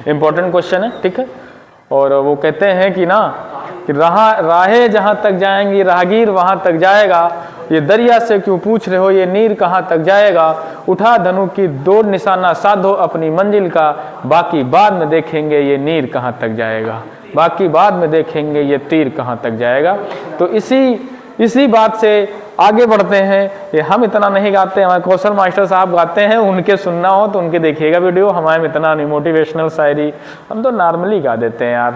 Important question है, ठीक है। और वो कहते हैं कि ना कि राहें जहाँ तक जाएंगी राहगीर वहाँ तक जाएगा, ये दरिया से क्यों पूछ रहे हो ये नीर कहाँ तक जाएगा, उठा धनुष की दौड़ निशाना साधो अपनी मंजिल का, बाकी बाद में देखेंगे ये नीर कहाँ तक जाएगा, बाकी बाद में देखेंगे ये तीर कहाँ तक जाएगा। तो इसी बात से आगे बढ़ते हैं। ये हम इतना नहीं गाते, हमारे कौशल मास्टर साहब गाते हैं, उनके सुनना हो तो उनके देखिएगा वीडियो, हमारे इतना नहीं मोटिवेशनल शायरी, हम तो नॉर्मली गा देते हैं यार,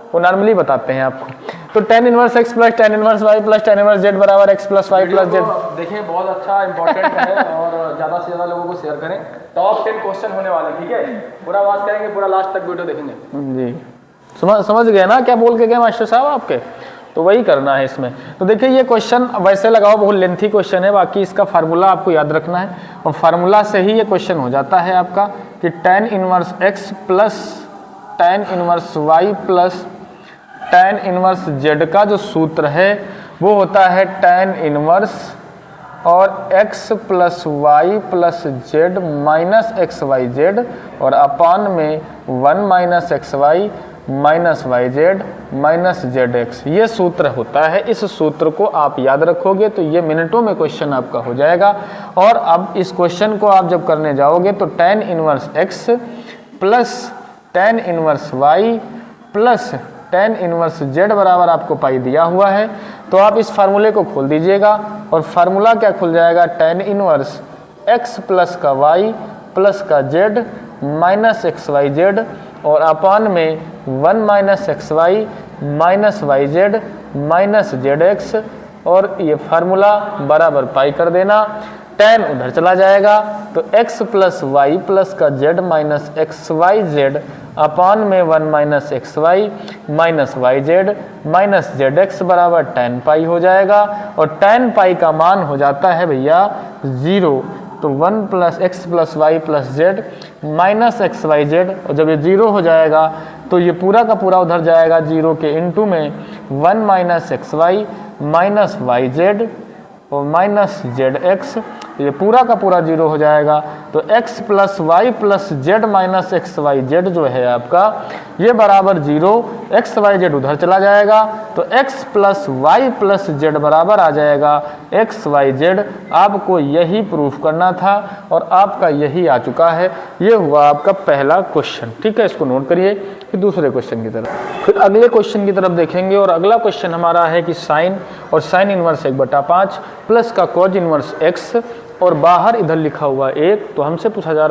वो नॉर्मली बताते हैं आपको। तो tan inverse x plus tan inverse y plus tan inverse z बराबर x plus y plus z। देखिए बहुत अच्छा इंपॉर्टेंट है और ज़्यादा से ज़्यादा लोगों को शेयर करें। टॉप 10 क्वेश्चन होने वाले, ठीक है, पूरा वाच करेंगे, पूरा लास्ट तक वीडियो देखेंगे जी। समझ गए ना क्या बोल के गए मास्टर साहब आपके, तो वही करना है इसमें। तो देखिए ये क्वेश्चन वैसे लगाओ बहुत लेंथी क्वेश्चन है, बाकी इसका फार्मूला आपको याद रखना है और फार्मूला से ही ये क्वेश्चन हो जाता है आपका कि tan inverse x plus tan inverse y plus tan inverse z का जो सूत्र है वो होता है tan इनवर्स और x plus y plus z minus x Y Z और अपान में 1 minus x Y minus Y Z minus Z X, ये सूत्र होता है। इस सूत्र को आप याद रखोगे तो ये मिनटों में क्वेश्चन आपका हो जाएगा। और अब इस क्वेश्चन को आप जब करने जाओगे तो tan inverse x plus tan inverse y plus tan inverse z बराबर आपको पाई दिया हुआ है, तो आप इस फार्मूले को खोल दीजिएगा और फार्मूला क्या खुल जाएगा, tan इनवर्स x प्लस का y प्लस का z minus x Y Z और अपान में 1 minus x Y minus Y Z minus Z X, और ये फार्मूला बराबर पाई कर देना, tan उधर चला जाएगा तो x प्लस वाई प्लस का z minus x Y z upon में 1 minus x Y minus Y Z minus Z x बराबर tan पाई हो जाएगा। और tan पाई का मान हो जाता है भैया 0, तो 1 plus X plus Y plus Z minus x Y Z, और जब ये 0 हो जाएगा तो ये पूरा का पूरा उधर जाएगा 0 के इंटू में 1 minus x Y minus Y Z और माइनस जेड एक्स, ये पूरा का पूरा 0 हो जाएगा। तो x plus Y plus Z minus x Y Z जो है आपका ये बराबर 0, एक्स वाई जेड उधर चला जाएगा तो x plus Y plus Z बराबर आ जाएगा एक्स वाई जेड। आपको यही प्रूफ करना था और आपका यही आ चुका है। ये हुआ आपका पहला क्वेश्चन, ठीक है, इसको नोट करिए। फिर दूसरे क्वेश्चन की तरफ, फिर अगले क्वेश्चन की तरफ देखेंगे। और अगला क्वेश्चन हमारा है कि साइन और साइन इनवर्स 1/5 प्लस का कॉज इनवर्स x और बाहर इधर लिखा हुआ 1। तो हमसे पूछा जा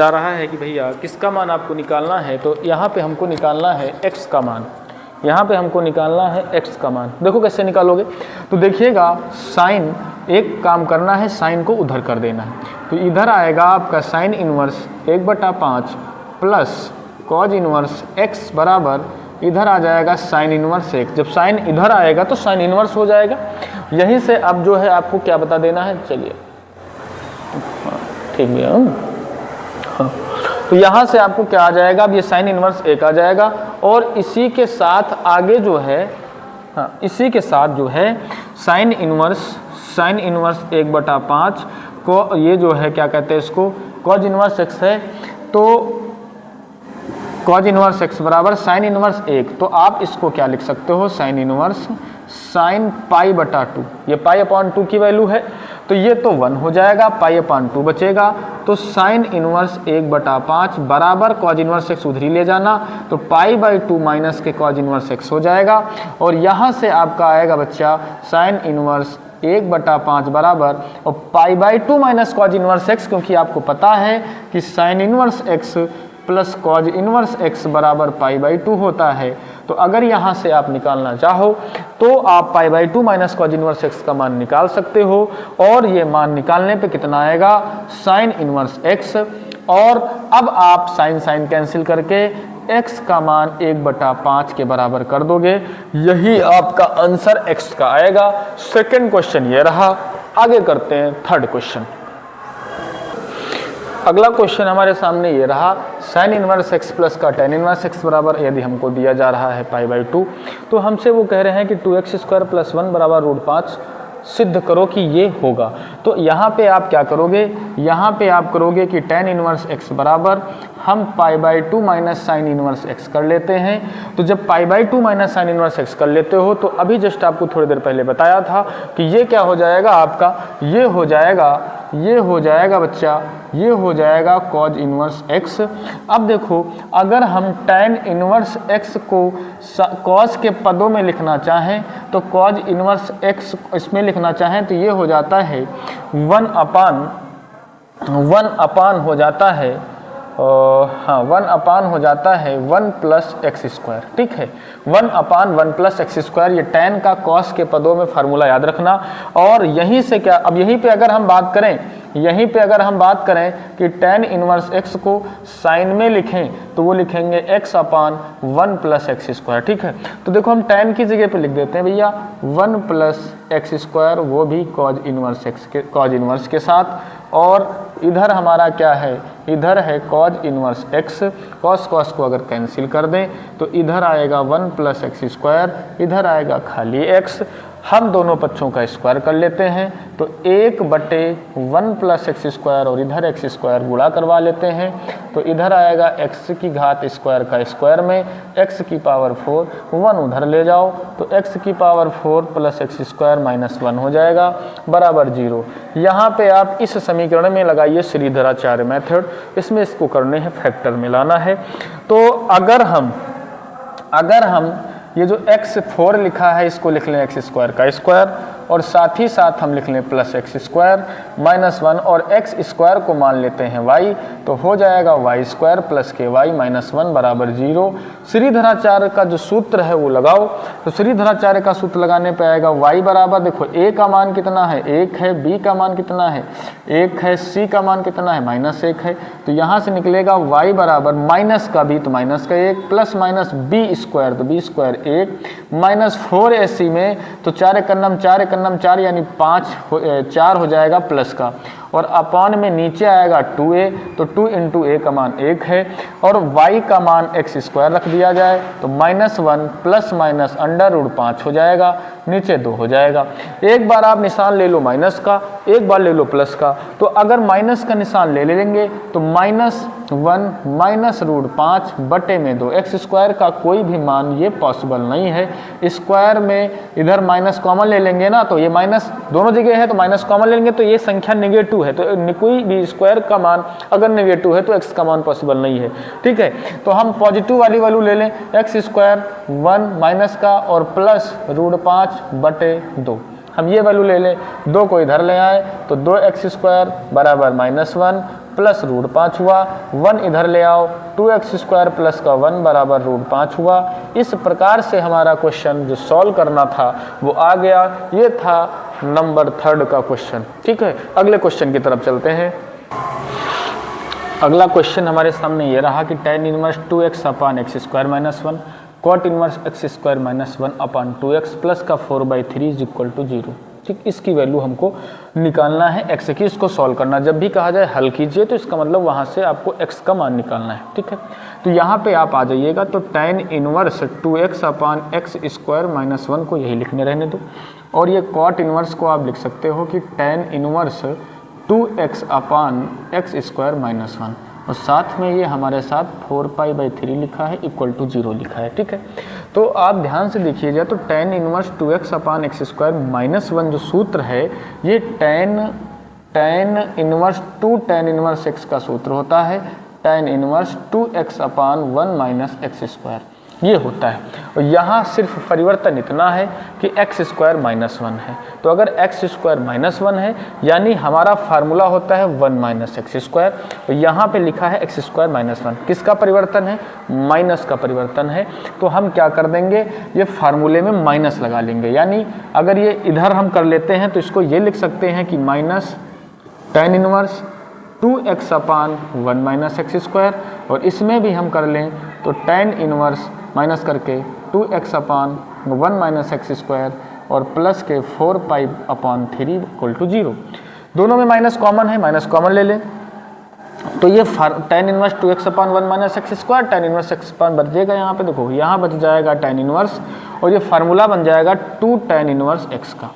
रहा है कि भैया किसका मान आपको निकालना है, तो यहाँ पे हमको निकालना है x का मान, यहाँ पे हमको निकालना है x का मान। देखो कैसे निकालोगे, तो देखिएगा साइन, एक काम करना है साइन को उधर कर देना है, तो इधर आएगा आपका sine inverse 1/5 plus cos inverse x बराबर इधर आ जाएगा साइन इनवर्स 1। जब साइन इधर आएगा तो साइन इनवर्स हो जाएगा। यहीं से अब जो है आपको क्या बता देना है, चलिए ठीक है, हाँ, तो यहाँ से आपको क्या आ जाएगा, अब ये साइन इनवर्स 1 आ जाएगा और इसी के साथ आगे जो है, हाँ, इसी के साथ जो है साइन इनवर्स 1/5 को ये जो है क्या कहते हैं इसको, कॉज इनवर्स x है, तो कॉज इनवर्स x बराबर साइन इनवर्स 1। तो आप इसको क्या लिख सकते हो, साइन इनवर्स साइन π/2, ये π/2 की वैल्यू है तो ये तो 1 हो जाएगा, π/2 बचेगा। तो साइन इनवर्स 1/5 बराबर कॉज इनवर्स x उधर ही ले जाना, तो π/2 माइनस के कॉज इनवर्स x हो जाएगा। और यहाँ से आपका आएगा बच्चा साइन इनवर्स 1/5 बराबर और π/2 माइनस कॉज इनवर्स x, क्योंकि आपको पता है कि sine inverse x plus cos inverse x बराबर π/2 होता है। तो अगर यहाँ से आप निकालना चाहो तो आप π/2 माइनस कॉज इनवर्स x का मान निकाल सकते हो, और ये मान निकालने पे कितना आएगा, साइन इनवर्स x। और अब आप साइन साइन कैंसिल करके x का मान 1/5 के बराबर कर दोगे, यही आपका आंसर x का आएगा। सेकेंड क्वेश्चन ये रहा। आगे करते हैं थर्ड क्वेश्चन। अगला क्वेश्चन हमारे सामने ये रहा, साइन इनवर्स x प्लस का tan इनवर्स x बराबर यदि हमको दिया जा रहा है π/2, तो हमसे वो कह रहे हैं कि 2x² + 1 बराबर √5, सिद्ध करो कि ये होगा। तो यहाँ पे आप क्या करोगे, यहाँ पे आप करोगे कि tan इनवर्स x बराबर हम π/2 माइनस साइन इनवर्स x कर लेते हैं। तो जब π/2 माइनस साइन इनवर्स x कर लेते हो तो अभी जस्ट आपको थोड़ी देर पहले बताया था कि ये क्या हो जाएगा आपका, ये हो जाएगा बच्चा, ये हो जाएगा cos इनवर्स x। अब देखो अगर हम tan इनवर्स x को cos के पदों में लिखना चाहें तो cos इनवर्स x इसमें लिखना चाहें तो ये हो जाता है 1 अपान हो जाता है, हाँ 1 अपान हो जाता है 1 प्लस एक्स स्क्वायर। ठीक है, 1 अपान 1 प्लस एक्स स्क्वायर, ये tan का cos के पदों में फार्मूला याद रखना। और यहीं से क्या, अब यहीं पे अगर हम बात करें कि tan इनवर्स x को साइन में लिखें तो वो लिखेंगे x अपान 1 प्लस एक्स स्क्वायर। ठीक है, तो देखो हम tan की जगह पे लिख देते हैं भैया 1 प्लस एक्स स्क्वायर, वो भी cos इनवर्स के साथ। और इधर हमारा क्या है, इधर है cos इनवर्स x, cos को अगर कैंसिल कर दें तो इधर आएगा 1 प्लस एक्स स्क्वायर, इधर आएगा खाली x। हम दोनों पक्षों का स्क्वायर कर लेते हैं तो 1/1 प्लस एक्स स्क्वायर और इधर एक्स स्क्वायर गुणा करवा लेते हैं तो इधर आएगा x की घात स्क्वायर का स्क्वायर में x की पावर 4, 1 उधर ले जाओ तो x की power 4 plus x square minus 1 हो जाएगा बराबर 0। यहाँ पे आप इस समीकरण में लगाइए श्रीधराचार्य मेथड, इसमें इसको करने हैं फैक्टर में लाना है। तो अगर हम ये जो x4 लिखा है इसको लिख लें एक्स स्क्वायर का स्क्वायर और साथ ही साथ हम लिख लें प्लस एक्स स्क्वायर माइनस 1 और x स्क्वायर को मान लेते हैं y, तो हो जाएगा y स्क्वायर प्लस के वाई माइनस 1 बराबर 0। श्रीधराचार्य का जो सूत्र है वो लगाओ, तो श्रीधराचार्य का सूत्र लगाने पे आएगा y बराबर, देखो a का मान कितना है 1 है, b का मान कितना है 1 है, c का मान कितना है -1 है, तो यहाँ से निकलेगा y बराबर माइनस का b तो माइनस का 1 प्लस माइनस b स्क्वायर तो b स्क्वायर 1 माइनस 4ac में तो 4 एकन्नम 4 यानी 4 हो जाएगा प्लस का, और अपान में नीचे आएगा 2a तो 2 इंटू a का मान 1 है और y का मान एक्स स्क्वायर रख दिया जाए तो -1 प्लस माइनस √5 हो जाएगा, नीचे 2 हो जाएगा। एक बार आप निशान ले लो माइनस का, एक बार ले लो प्लस का, तो अगर माइनस का निशान ले लेंगे तो -1 माइनस √5 बटे में 2, एक्स स्क्वायर का कोई भी मान ये पॉसिबल नहीं है। स्क्वायर में इधर माइनस कॉमन ले लेंगे ना, तो ये माइनस दोनों जगह है तो माइनस कॉमन ले लेंगे तो ये संख्या नेगेटिव है, तो कोई भी स्क्वायर का मान अगर नेगेटिव है तो एक्स का मान पॉसिबल नहीं है। ठीक है, तो हम पॉजिटिव वाली वैल्यू ले लें, एक्स स्क्वायर 1 माइनस का और प्लस √5 बटे 2, हम ये वैल्यू ले लें, 2 को इधर ले आए तो 2x स्क्वायर बराबर -1 प्लस √5 हुआ, 1 इधर ले आओ 2x स्क्वायर प्लस का 1 बराबर √5 हुआ। इस प्रकार से हमारा क्वेश्चन जो सॉल्व करना था वो आ गया। ये था नंबर 3 का क्वेश्चन। ठीक है, अगले क्वेश्चन की तरफ चलते हैं। अगला क्वेश्चन हमारे सामने ये रहा कि tan inverse 2x upon x square minus 1 cot inverse x square minus 1 upon 2x plus का 4/3 इज इक्वल टू 0। ठीक, इसकी वैल्यू हमको निकालना है x की, इसको सॉल्व करना। जब भी कहा जाए हल कीजिए तो इसका मतलब वहाँ से आपको x का मान निकालना है। ठीक है, तो यहाँ पे आप आ जाइएगा तो tan inverse 2x upon x square minus 1 को यही लिखने रहने दो, और ये cot इनवर्स को आप लिख सकते हो कि tan inverse 2x upon x square minus 1, और साथ में ये हमारे साथ 4π/3 लिखा है इक्वल टू 0 लिखा है। ठीक है, तो आप ध्यान से देखिएगा तो tan inverse 2x upon x square minus 1 जो सूत्र है ये tan inverse 2 tan inverse x का सूत्र होता है, tan इनवर्स 2x अपान 1 माइनस एक्स स्क्वायर ये होता है। और यहाँ सिर्फ परिवर्तन इतना है कि एक्स स्क्वायर -1 है, तो अगर एक्स स्क्वायर -1 है यानी हमारा फार्मूला होता है 1 माइनस एक्स स्क्वायर, तो यहाँ पे लिखा है एक्स स्क्वायर -1, किसका परिवर्तन है, माइनस का परिवर्तन है। तो हम क्या कर देंगे, ये फार्मूले में माइनस लगा लेंगे, यानी अगर ये इधर हम कर लेते हैं तो इसको ये लिख सकते हैं कि माइनस tan इनवर्स 2x अपान 1 माइनस एक्स स्क्वायर, और इसमें भी हम कर लें तो tan इनवर्स माइनस करके 2x अपान 1 माइनस एक्स स्क्वायर और प्लस के 4π/3 इक्वल टू 0। दोनों में माइनस कॉमन है, माइनस कॉमन ले लें तो ये tan इनवर्स 2x अपान 1 minus x square tan inverse x अपान बच जाएगा, यहाँ पे देखो यहाँ बच जाएगा tan इनवर्स, और ये फार्मूला बन जाएगा 2 tan इनवर्स x का।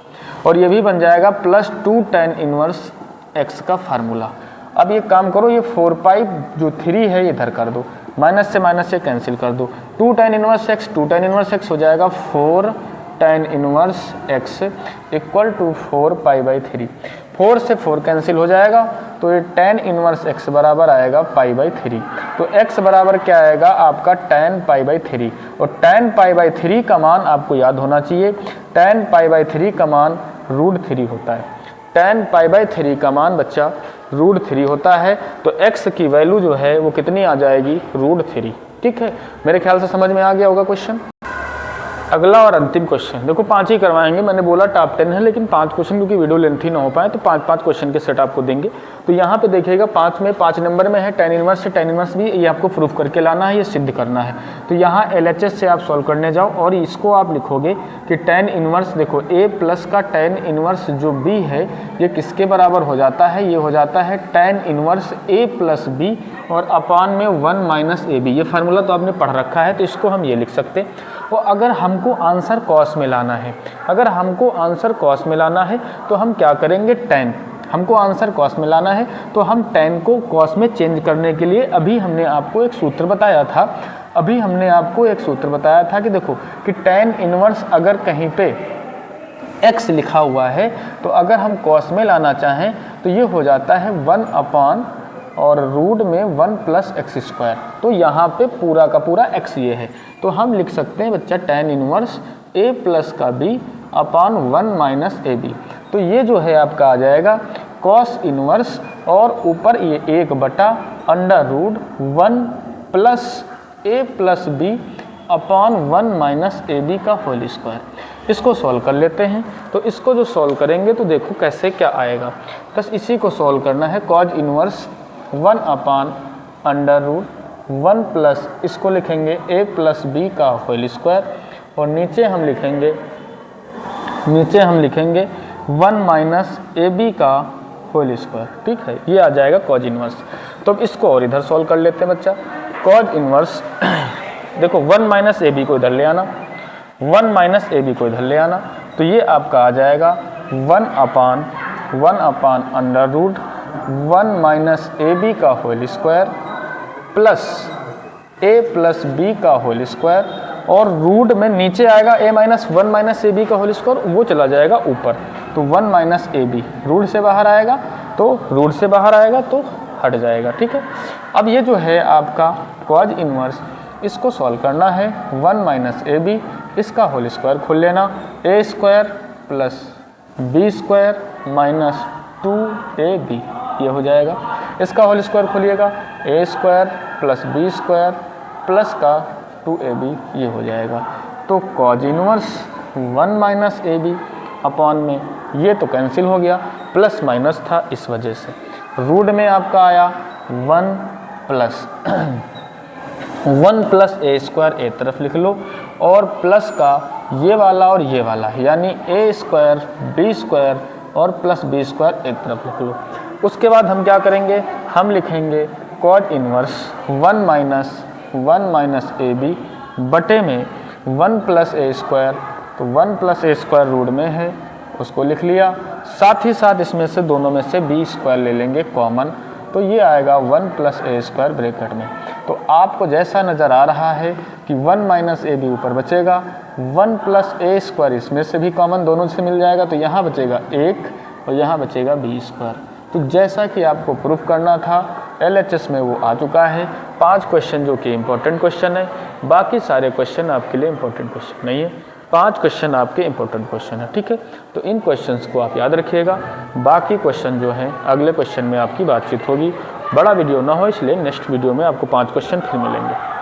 और ये भी बन जाएगा +2 tan इनवर्स x का फार्मूला। अब ये काम करो, ये 4 पाई जो 3 है ये इधर कर दो, माइनस से माइनस से कैंसिल कर दो, 2 tan इनवर्स x हो जाएगा 4 tan inverse x equal to 4 पाई/3। 4 से 4 कैंसिल हो जाएगा तो ये tan इनवर्स x बराबर आएगा पाई/3। तो x बराबर क्या आएगा आपका tan पाई/3, और tan पाई/3 का मान आपको याद होना चाहिए, tan पाई/3 का मान √3 होता है। tan पाई/3 का मान बच्चा √3 होता है, तो x की वैल्यू जो है वो कितनी आ जाएगी, √3। ठीक है, मेरे ख्याल से समझ में आ गया होगा क्वेश्चन। अगला और अंतिम क्वेश्चन, देखो 5 ही करवाएंगे, मैंने बोला टॉप 10 है, लेकिन 5 क्वेश्चन क्योंकि वीडियो लेंथी ना हो पाए तो 5-5 क्वेश्चन के सेट आपको देंगे। तो यहाँ पे देखिएगा 5 नंबर में है tan इनवर्स से tan इनवर्स भी, ये आपको प्रूफ करके लाना है, ये सिद्ध करना है। तो यहाँ LHS से आप सॉल्व करने जाओ और इसको आप लिखोगे कि tan इनवर्स, देखो a प्लस का tan इनवर्स जो b है ये किसके बराबर हो जाता है, ये हो जाता है tan inverse a plus b और अपान में 1 माइनस ab। ये फार्मूला तो आपने पढ़ रखा है, तो इसको हम ये लिख सकते हैं। और अगर हमको आंसर कॉस में लाना है, अगर हमको आंसर कॉस में लाना है तो हम क्या करेंगे, tan, हमको आंसर कॉस में लाना है तो हम tan को कॉस में चेंज करने के लिए अभी हमने आपको एक सूत्र बताया था, कि देखो कि tan इनवर्स अगर कहीं पे x लिखा हुआ है तो अगर हम कॉस में लाना चाहें तो ये हो जाता है 1 अपान और रूट में 1 प्लस x²। तो यहाँ पे पूरा का पूरा x ये है, तो हम लिख सकते हैं बच्चा tan इनवर्स a प्लस का b अपान 1 माइनस ab। तो ये जो है आपका आ जाएगा कॉस इनवर्स और ऊपर ये 1/√1 plus a plus b upon 1 minus ab का होल स्क्वायर। इसको सॉल्व कर लेते हैं। तो इसको जो सॉल्व करेंगे तो देखो कैसे क्या आएगा, बस इसी को सॉल्व करना है। कॉज इनवर्स 1 अपान √1 प्लस, इसको लिखेंगे a प्लस b का होल स्क्वायर और नीचे हम लिखेंगे 1 माइनस ab का होल स्क्वायर। ठीक है, ये आ जाएगा कॉज इनवर्स। तो अब इसको और इधर सॉल्व कर लेते हैं बच्चा। कॉज इनवर्स देखो 1 माइनस ab को इधर ले आना, 1 माइनस ab को इधर ले आना, तो ये आपका आ जाएगा 1 अपान √1 माइनस ab का whole square plus a plus b का होल स्क्वायर और रूट में नीचे आएगा a माइनस 1 माइनस ab का होल स्क्वायर, वो चला जाएगा ऊपर, तो 1 माइनस ab रूट से बाहर आएगा तो हट जाएगा। ठीक है, अब ये जो है आपका कॉज इनवर्स, इसको सॉल्व करना है। 1 माइनस ab, इसका होल स्क्वायर खोल लेना, a² plus b² minus 2ab, ये हो जाएगा। इसका होल स्क्वायर खोलिएगा, a² प्लस b² प्लस का 2ab, ये हो जाएगा। तो cos inverse 1 minus ab upon में ये तो कैंसिल हो गया, प्लस माइनस था इस वजह से, रूट में आपका आया 1 प्लस a² एक तरफ लिख लो और प्लस का ये वाला और ये वाला, यानी a² b² और प्लस b² एक तरफ लिख लो। उसके बाद हम क्या करेंगे, हम लिखेंगे कॉज इनवर्स 1 माइनस ab बटे में 1 प्लस a², तो 1 प्लस a² रूट में है, उसको लिख लिया। साथ ही साथ इसमें से दोनों में से b² ले लेंगे कॉमन, तो ये आएगा 1 प्लस a² ब्रैकेट में। तो आपको जैसा नज़र आ रहा है कि 1 माइनस ab ऊपर बचेगा, 1 प्लस a² इसमें से भी कॉमन दोनों से मिल जाएगा, तो यहाँ बचेगा 1 और यहाँ बचेगा b²। तो जैसा कि आपको प्रूफ करना था LHS में वो आ चुका है। 5 क्वेश्चन जो कि इम्पोर्टेंट क्वेश्चन है, बाकी सारे क्वेश्चन आपके लिए इम्पोर्टेंट क्वेश्चन नहीं है, 5 क्वेश्चन आपके इम्पोर्टेंट क्वेश्चन है। ठीक है, तो इन क्वेश्चंस को आप याद रखिएगा। बाकी क्वेश्चन जो हैं अगले क्वेश्चन में आपकी बातचीत होगी। बड़ा वीडियो ना हो इसलिए नेक्स्ट वीडियो में आपको 5 क्वेश्चन फिर मिलेंगे।